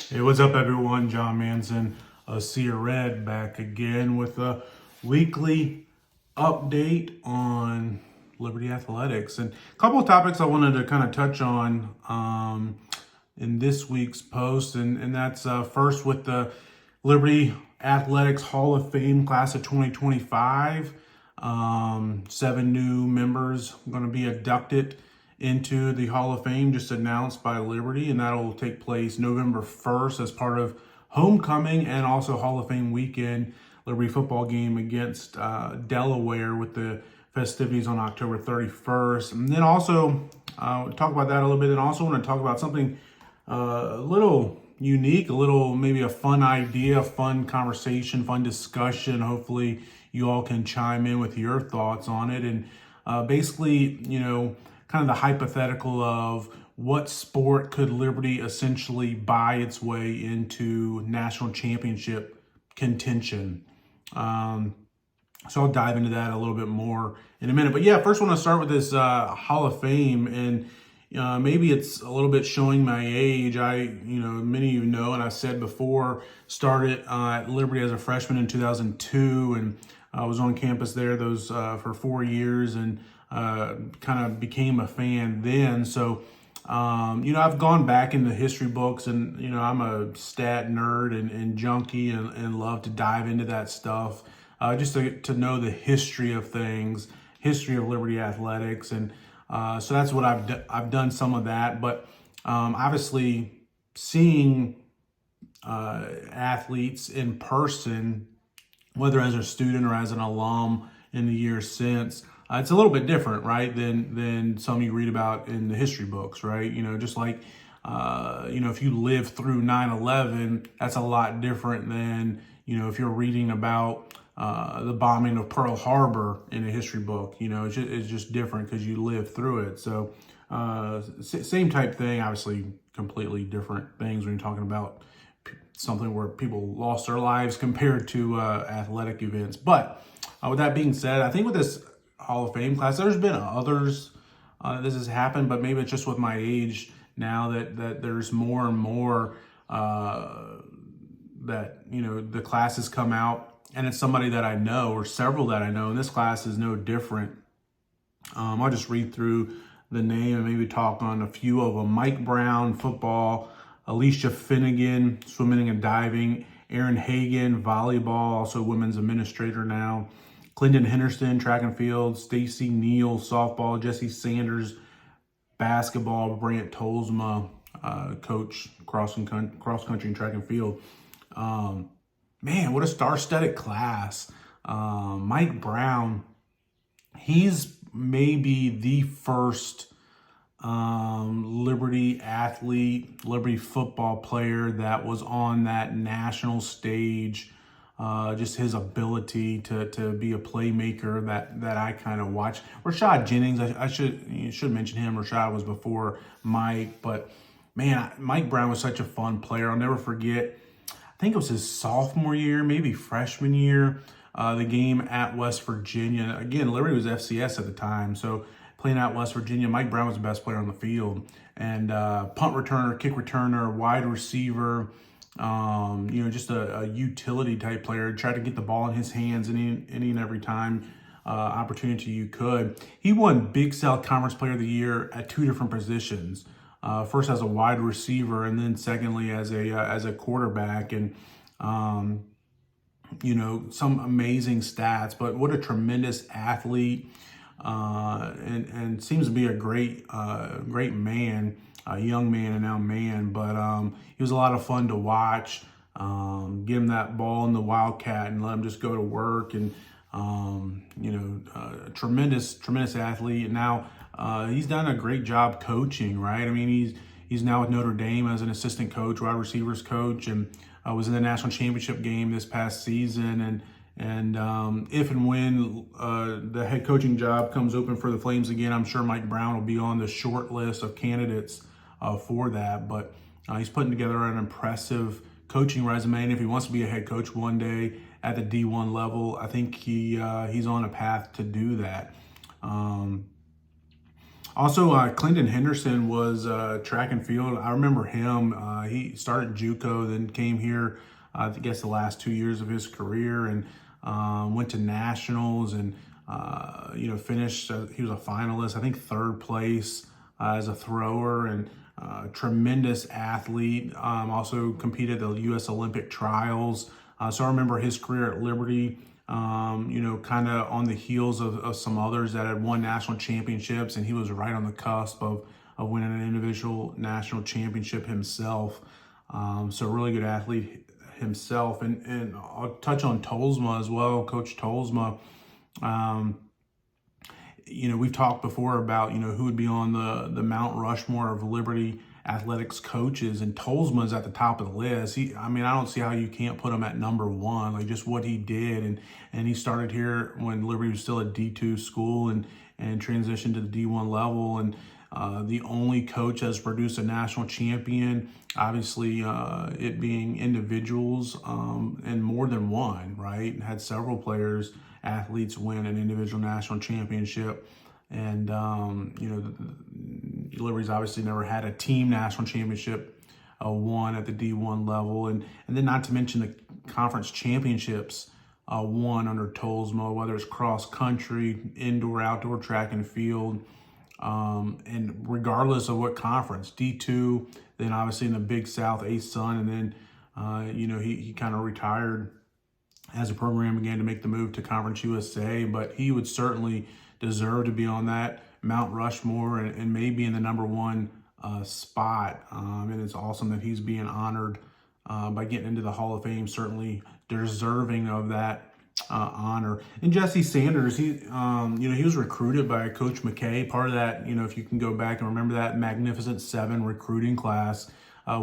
Hey, what's up, everyone? John Manson, Seer Red, back again with a weekly update on Liberty Athletics. And a couple of topics I wanted to kind of touch on in this week's post. And that's first with the Liberty Athletics Hall of Fame class of 2025. 7 new members going to be inducted into the Hall of Fame, just announced by Liberty, and that'll take place November 1st as part of homecoming and also Hall of Fame weekend Liberty football game against Delaware with the festivities on October 31st. And then also talk about that a little bit, and also want to talk about something a little unique, a little maybe a fun idea, fun conversation, fun discussion. Hopefully you all can chime in with your thoughts on it. And basically, kind of the hypothetical of what sport could Liberty essentially buy its way into national championship contention. So I'll dive into that a little bit more in a minute. But yeah, first I want to start with this Hall of Fame, and maybe it's a little bit showing my age. Many of you know, and I said before, started at Liberty as a freshman in 2002, and I was on campus there for 4 years, and kind of became a fan then. So, I've gone back into history books, and, I'm a stat nerd and junkie, and love to dive into that stuff, just to know the history of things, history of Liberty Athletics. And so that's what I've done some of that. But obviously seeing athletes in person, whether as a student or as an alum in the years since, it's a little bit different, right, than some you read about in the history books, right? Just like, if you live through 9/11, that's a lot different than, if you're reading about the bombing of Pearl Harbor in a history book. It's just different because you live through it. So same type thing, obviously completely different things when you're talking about something where people lost their lives compared to athletic events. But with that being said, I think with this Hall of Fame class, there's been others this has happened, but maybe it's just with my age now that there's more and more that the classes come out, and it's somebody that I know or several that I know, and this class is no different. I'll just read through the name and maybe talk on a few of them. Mike Brown, football. Alicia Finnegan, swimming and diving. Aaron Hagan, volleyball, also women's administrator now. Clinton Henderson, track and field. Stacy Neal, softball. Jesse Sanders, basketball. Brant Tolsma, coach, cross country and track and field. Man, what a star-studded class. Mike Brown, he's maybe the first Liberty athlete, Liberty football player that was on that national stage. Just his ability to be a playmaker that I kind of watch. Rashad Jennings, I should mention him. Rashad was before Mike, but man, Mike Brown was such a fun player. I'll never forget, I think it was his sophomore year, maybe freshman year, the game at West Virginia. Again, Liberty was FCS at the time, so playing at West Virginia, Mike Brown was the best player on the field. And punt returner, kick returner, wide receiver, just a utility type player. Tried to get the ball in his hands any and every time opportunity you could. He won Big South Conference Player of the Year at 2 different positions. First as a wide receiver, and then secondly as a quarterback. And some amazing stats. But what a tremendous athlete, and seems to be a great man. A young man and now man, but he was a lot of fun to watch. Give him that ball in the Wildcat and let him just go to work. And a tremendous athlete. And now he's done a great job coaching, right? I mean, he's now with Notre Dame as an assistant coach, wide receivers coach, and was in the national championship game this past season. And if and when the head coaching job comes open for the Flames again, I'm sure Mike Brown will be on the short list of candidates for that. But he's putting together an impressive coaching resume, and if he wants to be a head coach one day at the D1 level, I think he's on a path to do that. Also, Clinton Henderson was track and field. I remember him. He started JUCO, then came here, I guess, the last 2 years of his career, and went to nationals and finished. He was a finalist, I think, third place as a thrower, and tremendous athlete. Also competed at the U.S. Olympic trials. So I remember his career at Liberty. Kind of on the heels of some others that had won national championships, and he was right on the cusp of winning an individual national championship himself. So really good athlete himself. And I'll touch on Tolsma as well, Coach Tolsma. We've talked before about, who would be on the Mount Rushmore of Liberty athletics coaches, and Tolsma is at the top of the list. I don't see how you can't put him at number one, like just what he did. And he started here when Liberty was still a D2 school and transitioned to the D1 level. And the only coach that's produced a national champion, obviously it being individuals and more than one, right? And had several players, athletes win an individual national championship. And, Liberty's obviously never had a team national championship won at the D1 level. And then not to mention the conference championships won under Tolsma, whether it's cross country, indoor, outdoor track and field. And regardless of what conference, D2, then obviously in the Big South, ASUN, and then, he kind of retired as the program began to make the move to Conference USA, but he would certainly deserve to be on that Mount Rushmore and maybe in the number one spot. And it's awesome that he's being honored by getting into the Hall of Fame, certainly deserving of that honor. And Jesse Sanders, he was recruited by Coach McKay. Part of that, if you can go back and remember that Magnificent Seven recruiting class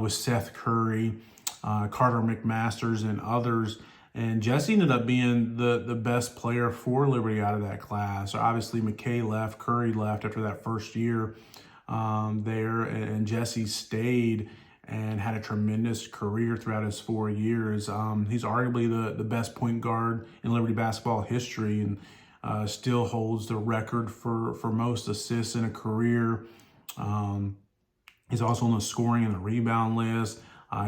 with Seth Curry, Carter McMasters, and others. And Jesse ended up being the best player for Liberty out of that class. So obviously McKay left, Curry left after that first year there, and Jesse stayed and had a tremendous career throughout his 4 years. He's arguably the best point guard in Liberty basketball history, and still holds the record for most assists in a career. He's also on the scoring and the rebound list.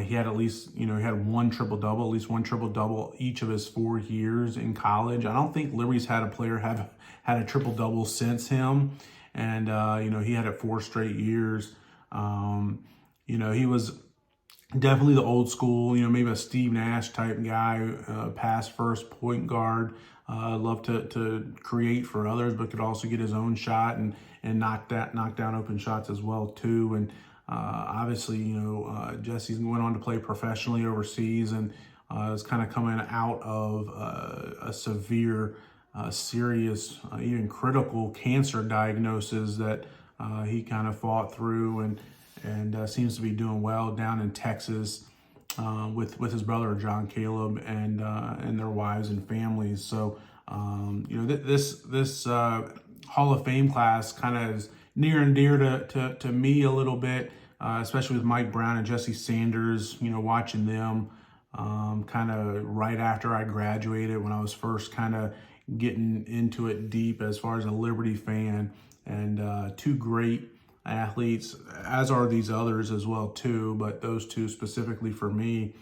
He had at least, he had one triple-double, at least one triple-double each of his 4 years in college. I don't think Liberty's had a player have had a triple-double since him. And, he had it 4 straight years. He was definitely the old school, maybe a Steve Nash type guy, pass first point guard. Loved to create for others, but could also get his own shot and knock down open shots as well, too. And, obviously, Jesse went on to play professionally overseas and is kind of coming out of a severe, serious, even critical cancer diagnosis that he kind of fought through and seems to be doing well down in Texas with his brother John Caleb and their wives and families. So this Hall of Fame class kind of is near and dear to me a little bit, especially with Mike Brown and Jesse Sanders, watching them kind of right after I graduated, when I was first kind of getting into it deep as far as a Liberty fan. And 2 great athletes, as are these others as well too, but those 2 specifically for me,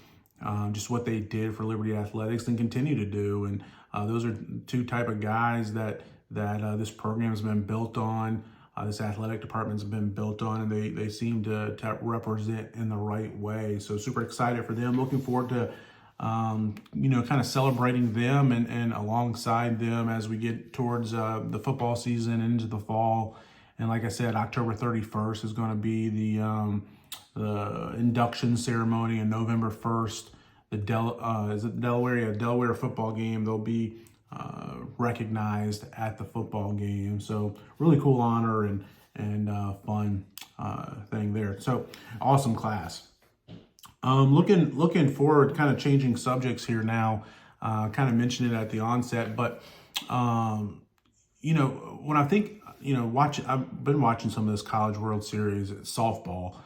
just what they did for Liberty Athletics and continue to do. And those are 2 type of guys that this program has been built on. This athletic department's been built on, and they seem to represent in the right way. So super excited for them. Looking forward to, kind of celebrating them and alongside them as we get towards the football season and into the fall. And like I said, October 31st is going to be the induction ceremony, and November 1st, the Delaware football game. They'll be recognized at the football game. So really cool honor and fun thing there. So awesome class. Looking forward, kind of changing subjects here now. Kind of mentioned it at the onset, but when I think, I've been watching some of this College World Series softball.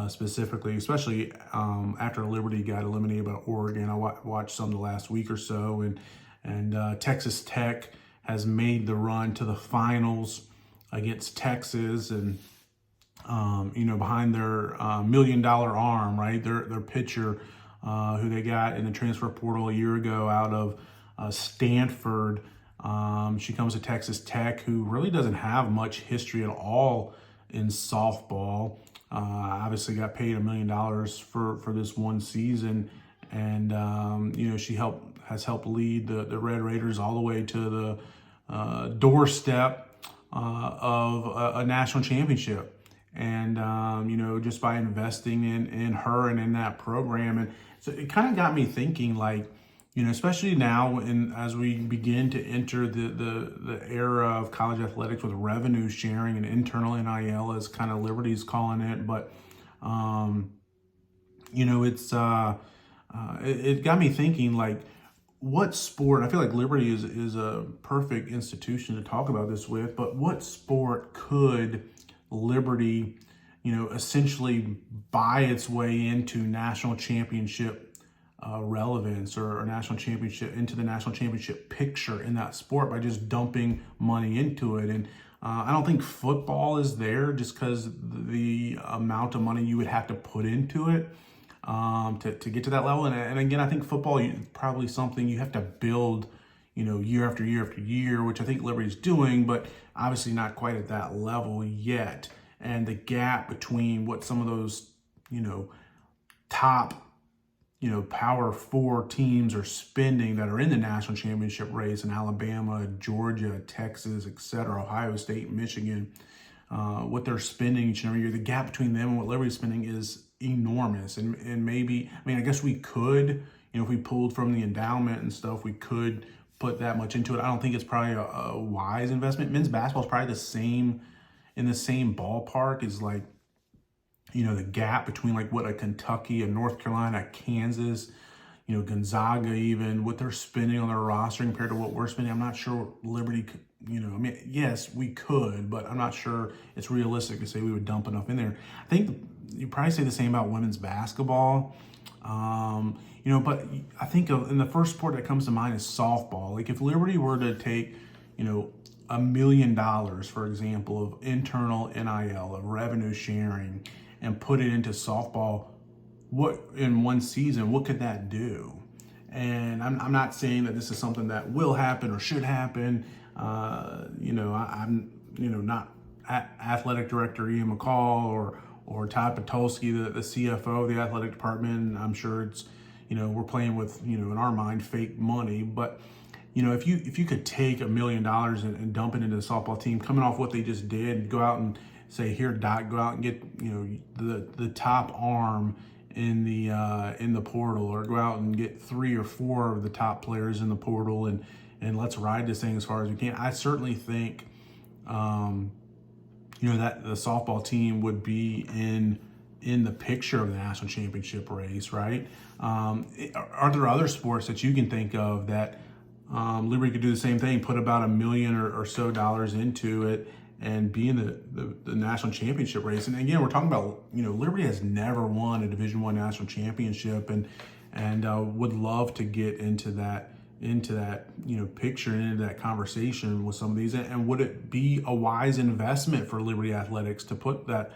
Specifically, especially after Liberty got eliminated by Oregon. I watched some the last week or so, and Texas Tech has made the run to the finals against Texas, and behind their $1 million arm, right? Their pitcher, who they got in the transfer portal a year ago out of Stanford. She comes to Texas Tech, who really doesn't have much history at all in softball. Obviously got paid $1 million for this one season, and she has helped lead the Red Raiders all the way to the doorstep of a national championship. And just by investing in her and in that program, and so it kind of got me thinking, like, especially now, as we begin to enter the era of college athletics with revenue sharing and internal NIL, as kind of Liberty's calling it, but it got me thinking, like, what sport? I feel like Liberty is a perfect institution to talk about this with, but what sport could Liberty, essentially buy its way into national championship relevance, or national championship, into the national championship picture in that sport, by just dumping money into it? And I don't think football is there, just because the amount of money you would have to put into it to get to that level. And again, I think football is probably something you have to build, year after year after year, which I think Liberty's doing, but obviously not quite at that level yet. And the gap between what some of those, top, Power 4 teams are spending that are in the national championship race in Alabama, Georgia, Texas, etc., Ohio State, Michigan, what they're spending each and every year, the gap between them and what Liberty's spending is enormous. And maybe, I guess we could, if we pulled from the endowment and stuff, we could put that much into it. I don't think it's probably a wise investment. Men's basketball is probably in the same ballpark as, like, the gap between, like, what a Kentucky, a North Carolina, a Kansas, Gonzaga, even what they're spending on their roster compared to what we're spending. I'm not sure Liberty could, yes, we could, but I'm not sure it's realistic to say we would dump enough in there. I think you probably say the same about women's basketball. But I think in the first sport that comes to mind is softball. Like, if Liberty were to take, $1 million, for example, of internal NIL, of revenue sharing, and put it into softball, what in one season, what could that do? And I'm not saying that this is something that will happen or should happen. I'm not athletic director Ian McCall or Todd Patulski, the CFO of the athletic department. I'm sure it's, we're playing with, in our mind, fake money. But, if you could take $1 million and dump it into the softball team, coming off what they just did, go out and say, here, Doc, go out and get, the top arm in the portal, or go out and get 3 or 4 of the top players in the portal, and let's ride this thing as far as we can. I certainly think, that the softball team would be in the picture of the national championship race, right? Are there other sports that you can think of that Liberty could do the same thing, put about $1 million or so into it, and be in the national championship race? And again, we're talking about, Liberty has never won a Division I national championship, and would love to get into that picture and into that conversation with some of these. And would it be a wise investment for Liberty Athletics to put that,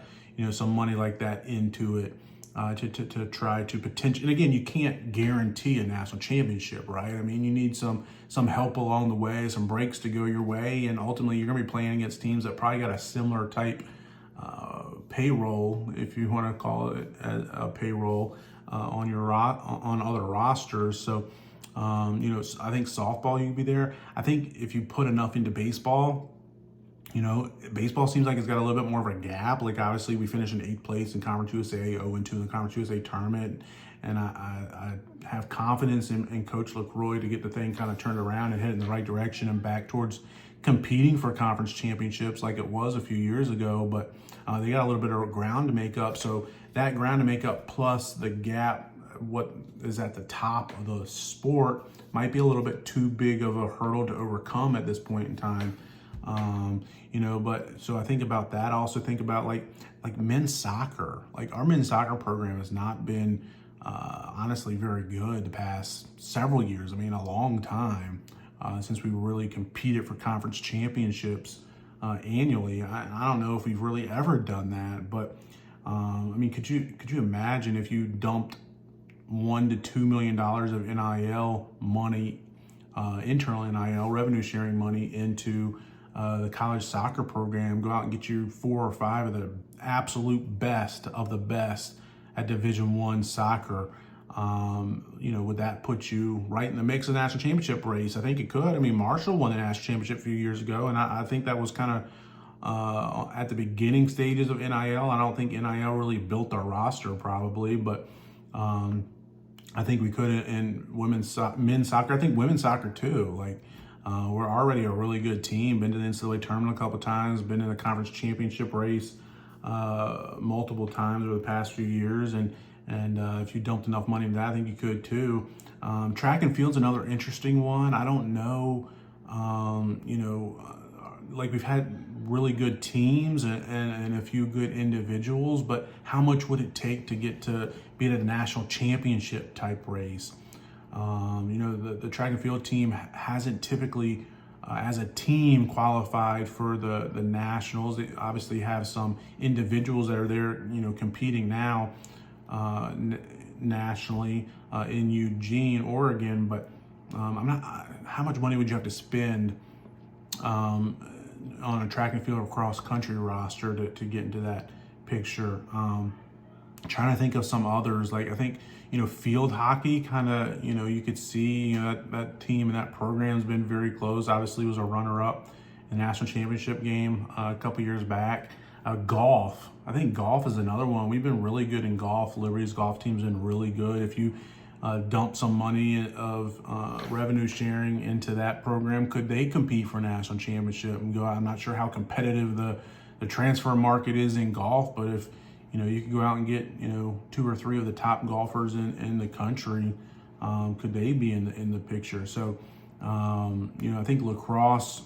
some money like that into it, to try to potentially? And again, you can't guarantee a national championship, right? I mean, you need some help along the way, some breaks to go your way, and ultimately you're going to be playing against teams that probably got a similar type payroll, if you want to call it a payroll, on other rosters. So I think softball, you could be there. I think if you put enough into baseball, baseball seems like it's got a little bit more of a gap. Like, obviously we finished in 8th place in Conference USA, 0-2 in the Conference USA tournament. And I have confidence in Coach LaCroix to get the thing kind of turned around and head in the right direction and back towards competing for conference championships like it was a few years ago. But they got a little bit of ground to make up. So that ground to make up, plus the gap, what is at the top of the sport, might be a little bit too big of a hurdle to overcome at this point in time. But so I think about that. I also think about like men's soccer. Like, our men's soccer program has not been honestly very good the past several years. I mean, a long time since we really competed for conference championships annually. I don't know if we've really ever done that, but I mean, could you imagine if you dumped $1 to $2 million of NIL money, internal NIL revenue sharing money into the college soccer program, go out and get you 4 or 5 of the absolute best of the best at Division I soccer. Would that put you right in the mix of the national championship race? I think it could. I mean, Marshall won the national championship a few years ago, and I think that was kind of at the beginning stages of NIL. I don't think NIL really built our roster probably, but I think we could in men's soccer. I think women's soccer too. Like we're already a really good team. Been to the NCAA tournament a couple of times. Been in the conference championship race multiple times over the past few years. And if you dumped enough money into that, I think you could too. Track and field's another interesting one. I don't know. Like we've had really good teams and a few good individuals, but how much would it take to get to be at a national championship type race? The track and field team hasn't typically, as a team, qualified for the nationals. They obviously have some individuals that are there, competing now nationally in Eugene, Oregon. But I'm not. How much money would you have to spend on a track and field or cross country roster to get into that picture? Trying to think of some others. Like I think field hockey kind of you could see that team and that program has been very close. Obviously was a runner-up in the national championship game a couple years back. Golf. I think golf is another one. We've been really good in golf. Liberty's golf team's been really good. If you dump some money of revenue sharing into that program, could they compete for a national championship and go out? I'm not sure how competitive the transfer market is in golf, but if you could go out and get 2 or 3 of the top golfers in the country, could they be in the picture? So I think lacrosse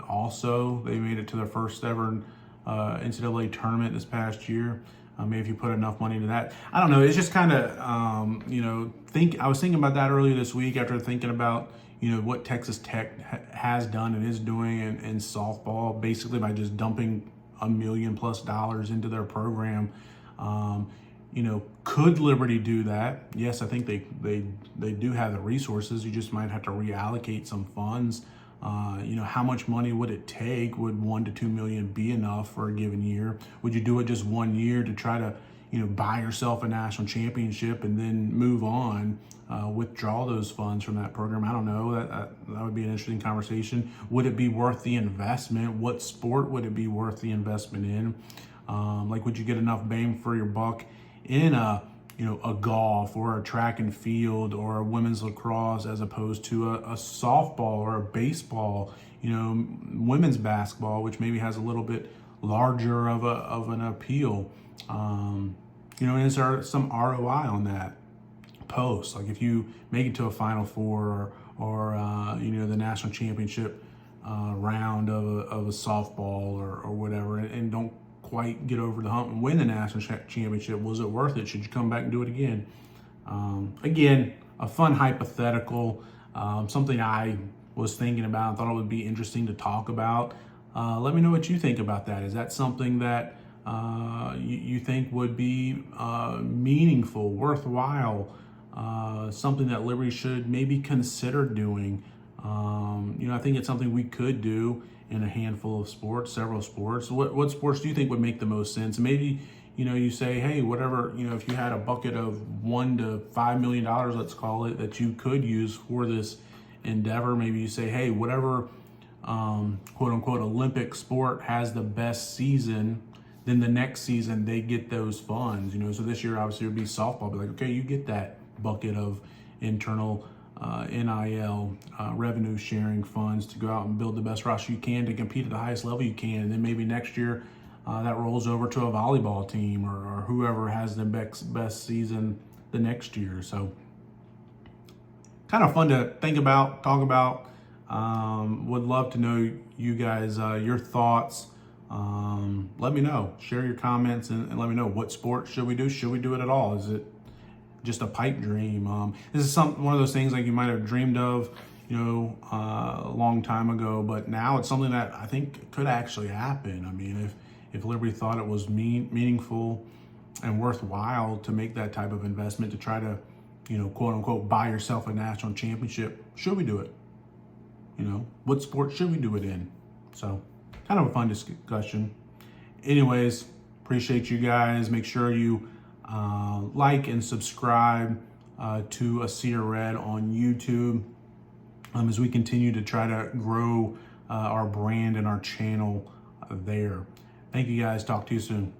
also, they made it to their first ever NCAA tournament this past year. Maybe if you put enough money into that, I don't know. It's just kind of I was thinking about that earlier this week after thinking about what Texas Tech has done and is doing in softball, basically by just dumping $1 million+ into their program. Could Liberty do that? Yes, I think they do have the resources. You just might have to reallocate some funds. How much money would it take? Would $1 to $2 million be enough for a given year? Would you do it just 1 year to try to buy yourself a national championship and then move on, withdraw those funds from that program? I don't know. That would be an interesting conversation. Would it be worth the investment? What sport would it be worth the investment in? Would you get enough bang for your buck in a golf or a track and field or a women's lacrosse as opposed to a softball or a baseball, women's basketball, which maybe has a little bit larger of an appeal? Is there some ROI on that post? Like if you make it to a Final Four or the national championship round of a softball or whatever, and don't quite get over the hump and win the national championship, was it worth it? Should you come back and do it again? Again, a fun hypothetical, something I was thinking about and thought it would be interesting to talk about. Let me know what you think about that. Is that something that you think would be meaningful, worthwhile, something that Liberty should maybe consider doing? I think it's something we could do in a handful of sports, several sports. What sports do you think would make the most sense? Maybe, you say, hey, whatever, if you had a bucket of $1 to $5 million, let's call it, that you could use for this endeavor. Maybe you say, hey, whatever, quote unquote, Olympic sport has the best season, then the next season they get those funds, So this year, obviously, it would be softball. Be like, okay, you get that bucket of internal NIL revenue sharing funds to go out and build the best roster you can to compete at the highest level you can. And then maybe next year that rolls over to a volleyball team or whoever has the best season the next year. So kind of fun to think about, talk about. Would love to know you guys, your thoughts. Let me know, share your comments and let me know, what sport should we do? Should we do it at all? Is it just a pipe dream? This is one of those things like you might have dreamed of, a long time ago, but now it's something that I think could actually happen. I mean, if Liberty thought it was meaningful and worthwhile to make that type of investment to try to, quote unquote, buy yourself a national championship, should we do it? What sport should we do it in? So, kind of a fun discussion. Anyways, appreciate you guys. Make sure you like and subscribe to A Sea of Red on YouTube as we continue to try to grow our brand and our channel there. Thank you guys. Talk to you soon.